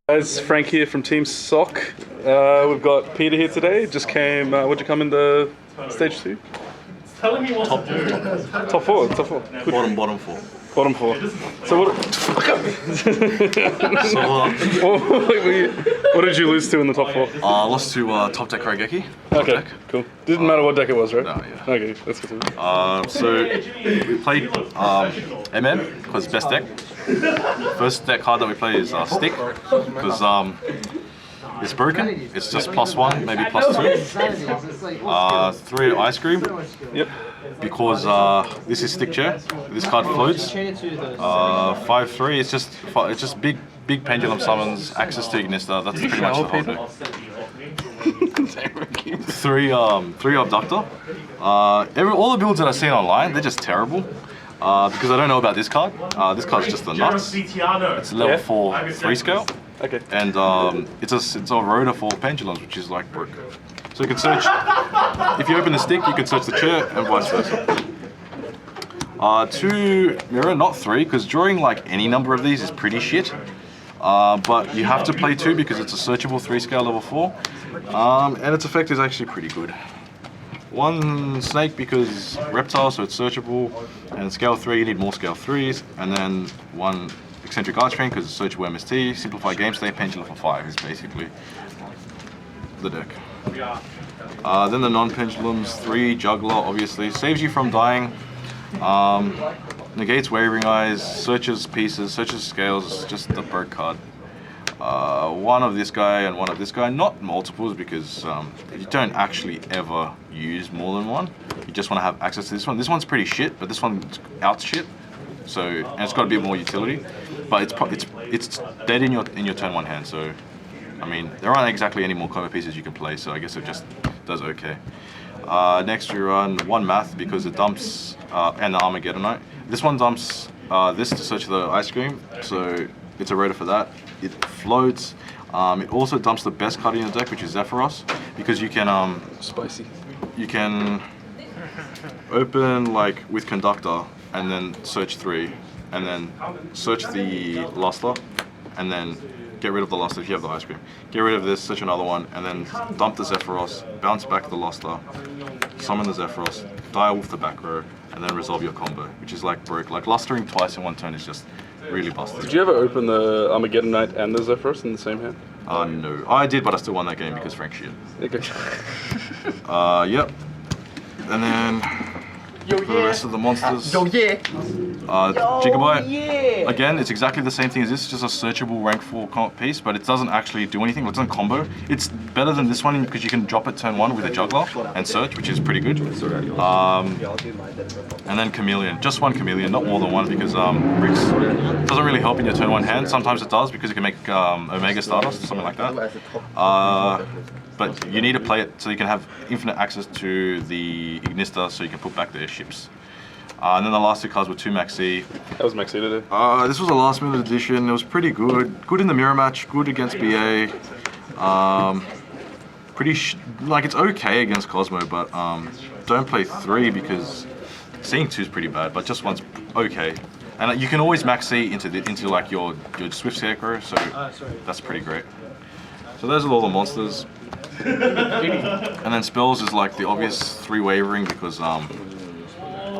It's Frank here from Team Sock. We've got Peter here today. Just came. Would you come in the stage 2? Telling me what top, to do. Top 4. Top 4. Bottom 4. Bottom 4. So what? What did you lose to in the top 4? I lost to top deck Raigeki. Okay, deck. cool. Didn't matter what deck it was, right? No, yeah. Okay, let's go. So we played MM because best deck. First deck card that we play is Stick because it's broken. It's just +1, maybe +2. 3 Ice Cream. Yep. Because this is Stick Chair. This card floats. 5/3. It's just big pendulum summons. Access to Ignista. That's pretty much the whole deck. 3 Abductor. All the builds that I've seen online, they're just terrible. Because I don't know about this card. This card's just the nuts. It's a level 4 3 scale. Okay. And it's a rotor for pendulums, which is like broke. So you can search. If you open the stick, you can search the chair and vice versa. 2 mirror, not 3, because drawing like any number of these is pretty shit. But you have to play 2 because it's a searchable 3 scale level 4. And its effect is actually pretty good. 1 snake because reptile, so it's searchable, and scale 3, you need more scale 3s, and then 1 eccentric archfiend because it's searchable MST, simplify game state, pendulum for 5 is basically the deck. Then the non-pendulums, 3 juggler obviously, saves you from dying, negates wavering eyes, searches pieces, searches scales, just the bird card. 1 of this guy and 1 of this guy, not multiples because you don't actually ever use more than 1. You just want to have access to this one. This one's pretty shit, but this one's out shit. So, and it's got a bit more utility, but it's dead in your turn 1 hand. So, I mean, there aren't exactly any more combo pieces you can play. So I guess it just does okay. Next we run 1 math because it dumps and the Armageddonite. This one dumps this to search the ice cream. So it's a rotor for that. It floats. It also dumps the best card in your deck, which is Zephyros, because you can spicy. You can open like with Conductor and then search 3, and then search the Luster, and then get rid of the Luster if you have the ice cream. Get rid of this, search another one, and then dump the Zephyros, bounce back the Luster, summon the Zephyros, die with the back row, and then resolve your combo, which is like broke. Like lustering twice in 1 turn is just really busted. Did you ever open the Armageddonite and the Zephyros in the same hand? No. I did, but I still won that game because Frank shit. Okay. Yep. And then for the rest of the monsters. Gigabyte. Again, it's exactly the same thing as this, just a searchable rank 4 piece, but it doesn't actually do anything. It doesn't combo. It's better than this one because you can drop it turn 1 with a juggler and search, which is pretty good. And then Chameleon. Just 1 Chameleon, not more than 1, because Bricks doesn't really help in your turn 1 hand. Sometimes it does because you can make Omega Stardust or something like that. But you need to play it so you can have infinite access to the Ignista so you can put back the airships. And then the last 2 cards were 2 Maxi. That was Maxi today. This was a last minute edition. It was pretty good. Good in the mirror match, good against BA. Like it's okay against Cosmo, but don't play 3 because seeing 2 is pretty bad, but just 1's okay. And you can always Maxi into like your Swift Scarecrow, so that's pretty great. So those are all the monsters. And then spells is like the obvious 3 wavering because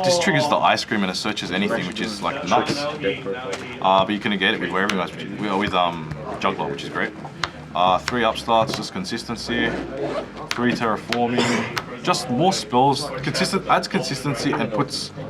this triggers the ice cream and it searches anything, which is like nuts. But you can negate it with wavering eyes, with juggler, which is great. 3 upstarts, just consistency. 3 terraforming, just more spells. Adds consistency and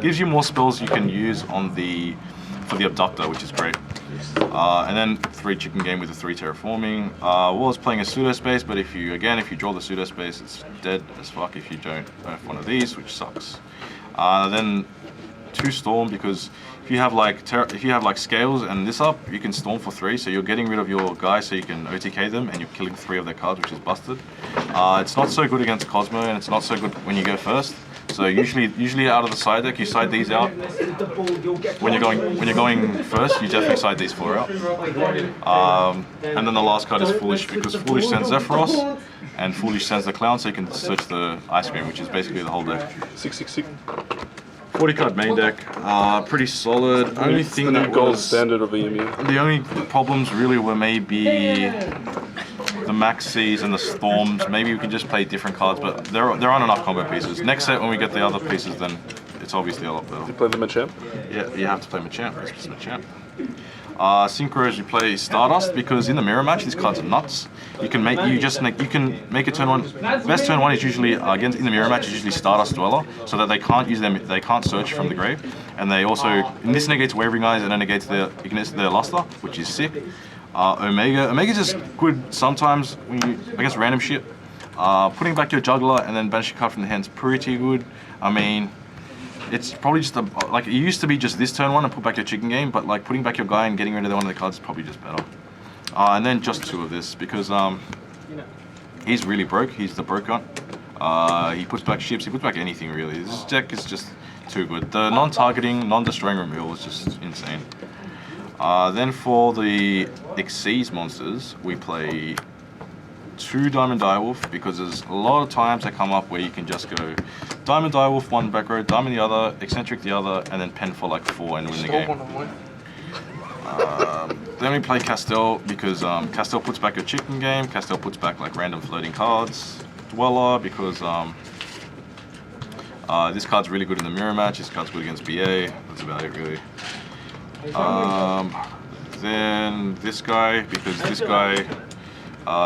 gives you more spells you can use on for the abductor, which is great. And then 3 chicken game with the 3 terraforming. Was playing a pseudo space, but if you draw the pseudo space, it's dead as fuck if you don't have one of these, which sucks. Then 2 storm because if you have like scales and this up, you can storm for 3, so you're getting rid of your guys so you can OTK them and you're killing 3 of their cards, which is busted. It's not so good against Cosmo and it's not so good when you go first. So usually out of the side deck, you side these out. When you're going first, you definitely side these 4 out. And then the last card is Foolish because Foolish sends Zephyros and Foolish sends the Clown, so you can search the ice cream, which is basically the whole deck. 666. 40 card main deck, pretty solid. Only It's thing the new that gold was standard of EMU. the only problems really were maybe the Maxis and the Storms. Maybe we can just play different cards, but there aren't enough combo pieces. Next set when we get the other pieces, then it's obviously a lot better. You play the Machamp? Yeah, you have to play Machamp. It's just Machamp. Synchros, you play Stardust because in the mirror match these cards are nuts. You can make you can make a turn one. Best turn one is usually against in the mirror match is usually Stardust Dweller, so that they can't use them. They can't search from the grave, and they also and this negates Wavering Eyes and then negates their Luster, which is sick. Omega's just good sometimes when you against random shit. Putting back your Juggler and then banish a card from the hand's pretty good. I mean, it's probably just like it used to be just this turn one and put back your chicken game, but like putting back your guy and getting rid of one of the cards is probably just better. And then just two of this because he's really broke. He's the broke gun. He puts back ships. He puts back anything really. This deck is just too good. The non-targeting, non-destroying removal is just insane. Then for the Xyz monsters, we play 2 Diamond Direwolf because there's a lot of times they come up where you can just go Diamond Direwolf one back row, Diamond the other, Eccentric the other, and then pen for like 4 and win the game. Then we play Castel because Castel puts back your chicken game, Castel puts back like random floating cards, Dweller because this card's really good in the mirror match, this card's good against BA, that's about it really. Then this guy because this guy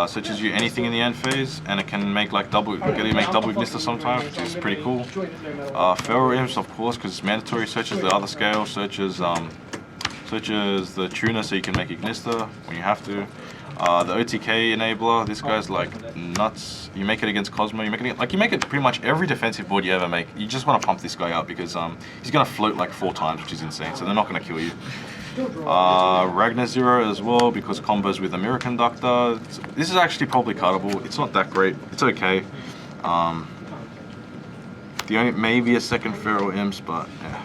searches you anything in the end phase, and it can make like double Ignista sometimes, which is pretty cool. Feral Imps, of course, because it's mandatory. Searches the other scale, searches the tuner, so you can make Ignista when you have to. The OTK enabler, this guy's like nuts. You make it against Cosmo. You make it pretty much every defensive board you ever make. You just want to pump this guy out because he's gonna float like 4 times, which is insane. So they're not gonna kill you. Ragnar Zero as well because combos with the Mirror Conductor. This is actually probably cuttable. It's not that great. It's okay. The only maybe a second Feral Imps, but yeah.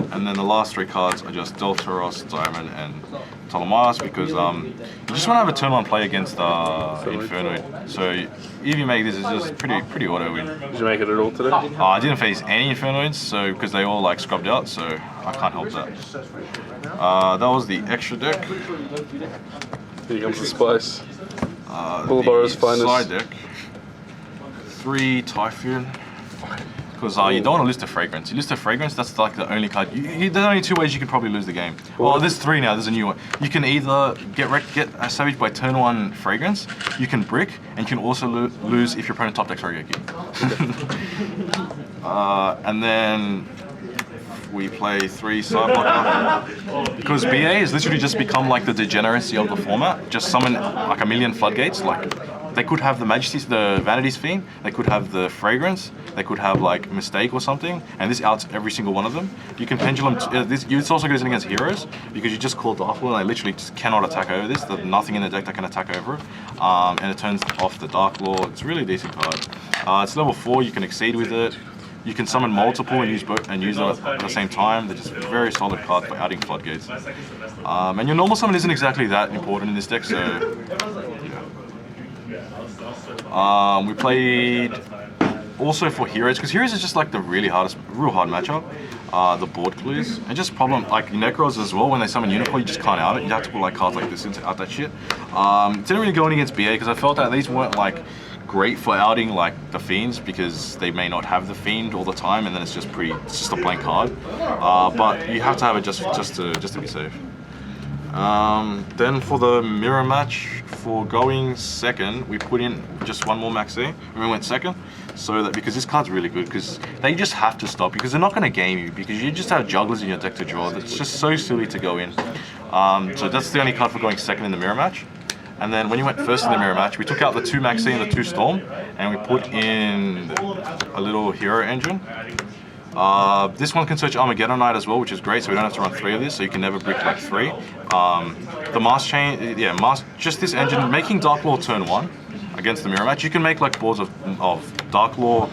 And then the last 3 cards are just Deltaros, Diamond, and Ptolemaeus because you just want to have a turn 1 play against Infernoid. So if you make this, it's just pretty auto win. Did you make it at all today? I didn't face any Infernoids, so because they all like scrubbed out, so I can't help that. That was the extra deck. Here comes the spice. Bullbarrow's finest. Side deck. 3 Typhoon. Because you don't want to lose to Fragrance. You lose to Fragrance, that's like the only card. There's only 2 ways you can probably lose the game. Well, there's 3 now, there's a new one. You can either get a Savage by turn 1 Fragrance, you can brick, and you can also lose if your opponent top decks Rogeki. And then we play 3 Sideblocker. Because BA has literally just become like the degeneracy of the format. Just summon like a million floodgates. Like they could have the Majesty's, the Vanity's Fiend, they could have the Fragrance, they could have like Mistake or something, and this outs every single one of them. You can pendulum, this also goes in against heroes, because you just call Dark Lord and they literally just cannot attack over this. There's nothing in the deck that can attack over it. And it turns off the Dark Lord. It's a really decent card. It's level 4, you can exceed with it. You can summon multiple and use both and use them at the same time. They're just a very solid card for adding floodgates. And your normal summon isn't exactly that important in this deck, so yeah. We played also for heroes, because heroes is just like the real hard matchup. The board clues and just problem like Necros as well. When they summon Unicorn, you just can't out it. You have to put like cards like this into out that shit. Didn't really go in against BA because I felt that these weren't like great for outing like the Fiends, because they may not have the Fiend all the time, and then it's just a blank card. But you have to have it just to be safe. Then for the mirror match, for going second, we put in just 1 more Maxi, and we went second. So that because this card's really good, because they just have to stop, because they're not going to game you, because you just have jugglers in your deck to draw. It's just so silly to go in. So that's the only card for going second in the mirror match. And then when you went first in the mirror match, we took out the 2 Maxi and the 2 Storm, and we put in a little hero engine. This one can search Armageddon Knight as well, which is great, so we don't have to run 3 of these, so you can never brick like 3. The Mask Chain, just this engine, making Dark Lord turn 1 against the mirror match, you can make like boards of Dark Lord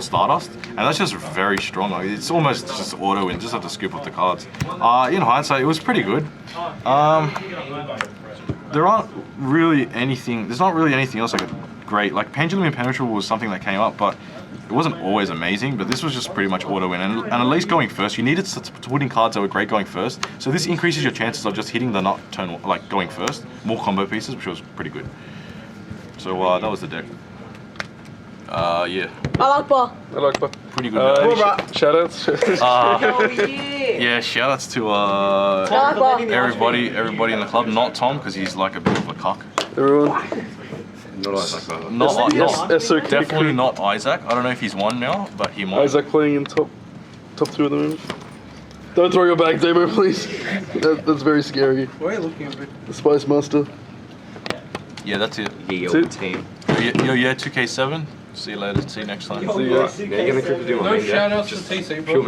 Stardust, and that's just very strong. Like, it's almost just auto win, just have to scoop up the cards. In hindsight, it was pretty good. There's not really anything else I could great. Like Pendulum Impenetrable was something that came up, but it wasn't always amazing. But this was just pretty much auto win, and at least going first, you needed to put in cards that were great going first. So this increases your chances of just hitting the nut turn, like going first, more combo pieces, which was pretty good. So that was the deck. Yeah. Alakbar. I like that. Pretty good. Shoutouts. Yeah, shoutouts to everybody in the club. Not Tom, because he's like a bit of a cock. Everyone. Definitely not Isaac. I don't know if he's won now, but he might. Isaac playing in top 2 at the moment. Don't throw your bag, Demo, please. That's very scary. Why are you looking at me? The Spice Master. Yeah, that's it. Yo, team. Yo, 2K7. See you later. See you next time. See ya. Yeah, you're gonna do No shout outs to TC, bro.